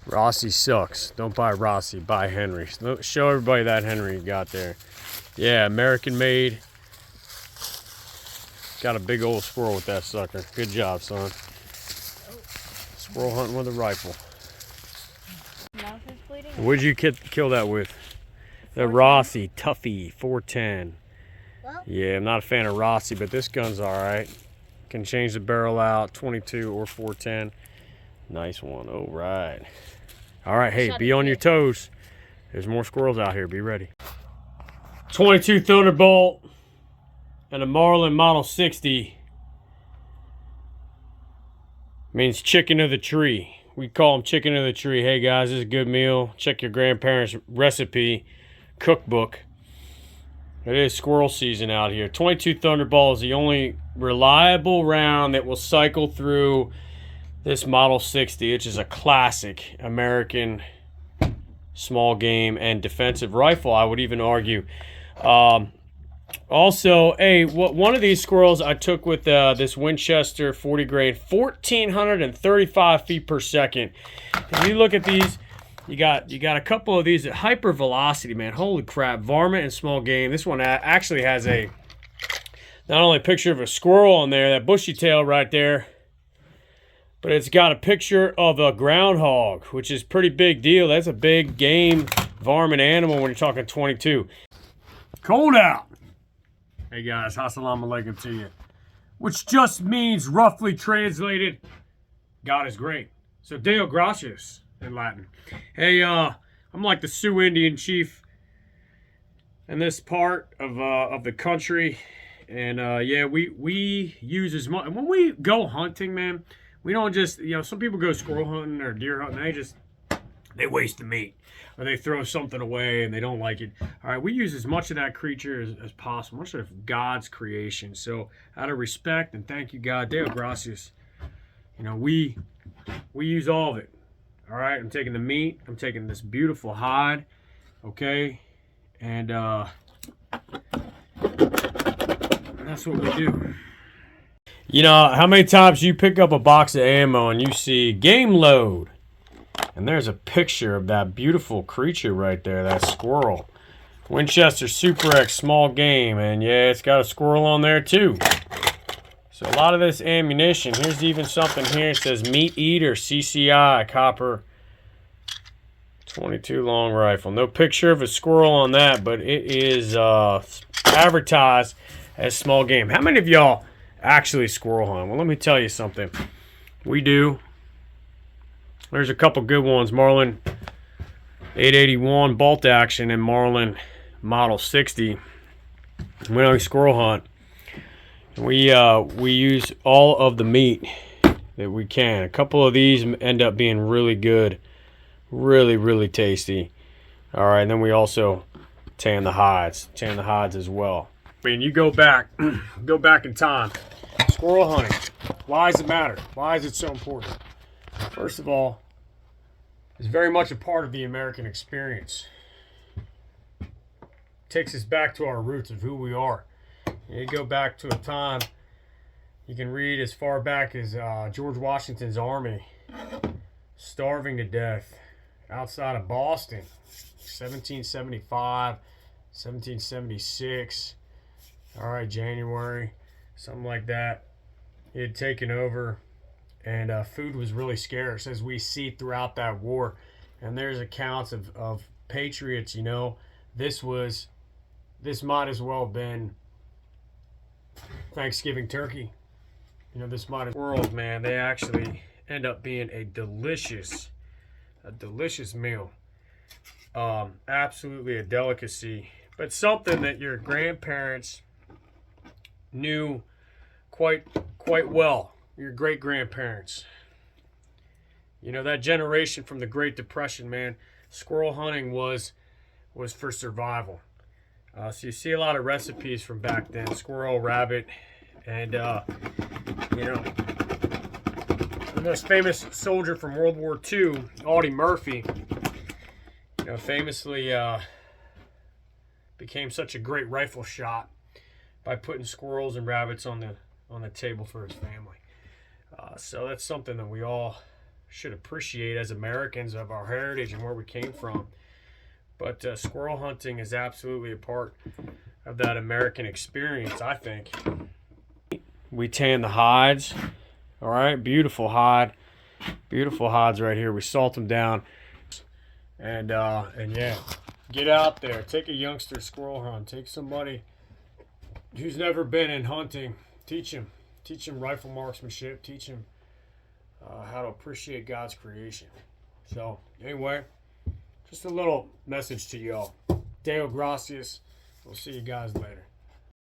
Rossi sucks. Don't buy Rossi, buy Henry. Show everybody that Henry you got there. Yeah, American made. Got a big old squirrel with that sucker. Good job, son. Squirrel hunting with a rifle. What'd you kill that with? The Rossi Tuffy 410. Well, yeah, I'm not a fan of Rossi, but this gun's all right. Can change the barrel out, 22 or 410. Nice one. All right. All right, hey, be on your toes. There's more squirrels out here. Be ready. 22 Thunderbolt and a Marlin Model 60 means chicken of the tree. We call them chicken of the tree. Hey guys, this is a good meal. Check your grandparents' recipe cookbook. It is squirrel season out here. 22 Thunderbolt is the only reliable round that will cycle through this Model 60, which is a classic American small game and defensive rifle, I would even argue. Also, hey, one of these squirrels I took with this Winchester 40 grain, 1,435 feet per second. If you look at these, you got a couple of these at hyper velocity, man. Holy crap! Varmint and small game. This one actually has a not only a picture of a squirrel on there, that bushy tail right there, but it's got a picture of a groundhog, which is a pretty big deal. That's a big game varmint animal when you're talking 22. Cold out. Hey guys, assalamu alaikum to you. Which just means, roughly translated, God is great. So Deo gratias in Latin. Hey, I'm like the Sioux Indian chief in this part of the country. And yeah, we use as much. When we go hunting, man, we don't just, some people go squirrel hunting or deer hunting, they waste the meat. Or they throw something away and they don't like it. All right, we use as much of that creature as possible, much of God's creation. So out of respect and thank you, God, Deo gracias, we use all of it. All right, I'm taking the meat. I'm taking this beautiful hide, okay? And that's what we do. How many times you pick up a box of ammo and you see game load? And there's a picture of that beautiful creature right there, that squirrel. Winchester Super X small game, and yeah, it's got a squirrel on there too. So a lot of this ammunition, here's even something here, it says Meat Eater CCI copper 22 long rifle. No picture of a squirrel on that, but it is advertised as small game. How many of y'all actually squirrel hunt? Well, let me tell you something. We do. There's a couple good ones. Marlin 881 bolt action and Marlin Model 60. We don't squirrel hunt. We use all of the meat that we can. A couple of these end up being really good. Really, really tasty. All right, and then we also tan the hides. Tan the hides as well. I mean, you go back in time. Squirrel hunting. Why does it matter? Why is it so important? First of all, it's very much a part of the American experience. It takes us back to our roots of who we are. You go back to a time, you can read as far back as George Washington's army starving to death outside of Boston, 1775, 1776, all right, January, something like that. It had taken over. And food was really scarce, as we see throughout that war. And there's accounts of patriots, this might as well have been Thanksgiving turkey. This might have world, man, they actually end up being a delicious meal. Absolutely a delicacy, but something that your grandparents knew quite well. Your great-grandparents. That generation from the Great Depression, man, squirrel hunting was for survival. So you see a lot of recipes from back then, squirrel, rabbit, and, the most famous soldier from World War II, Audie Murphy, famously became such a great rifle shot by putting squirrels and rabbits on the table for his family. So that's something that we all should appreciate as Americans of our heritage and where we came from. But squirrel hunting is absolutely a part of that American experience, I think. We tan the hides. All right, beautiful hide. Beautiful hides right here. We salt them down. And yeah, get out there. Take a youngster squirrel hunt. Take somebody who's never been in hunting. Teach him. Teach him rifle marksmanship. Teach him how to appreciate God's creation. So, anyway, just a little message to y'all. Deo gracias. We'll see you guys later.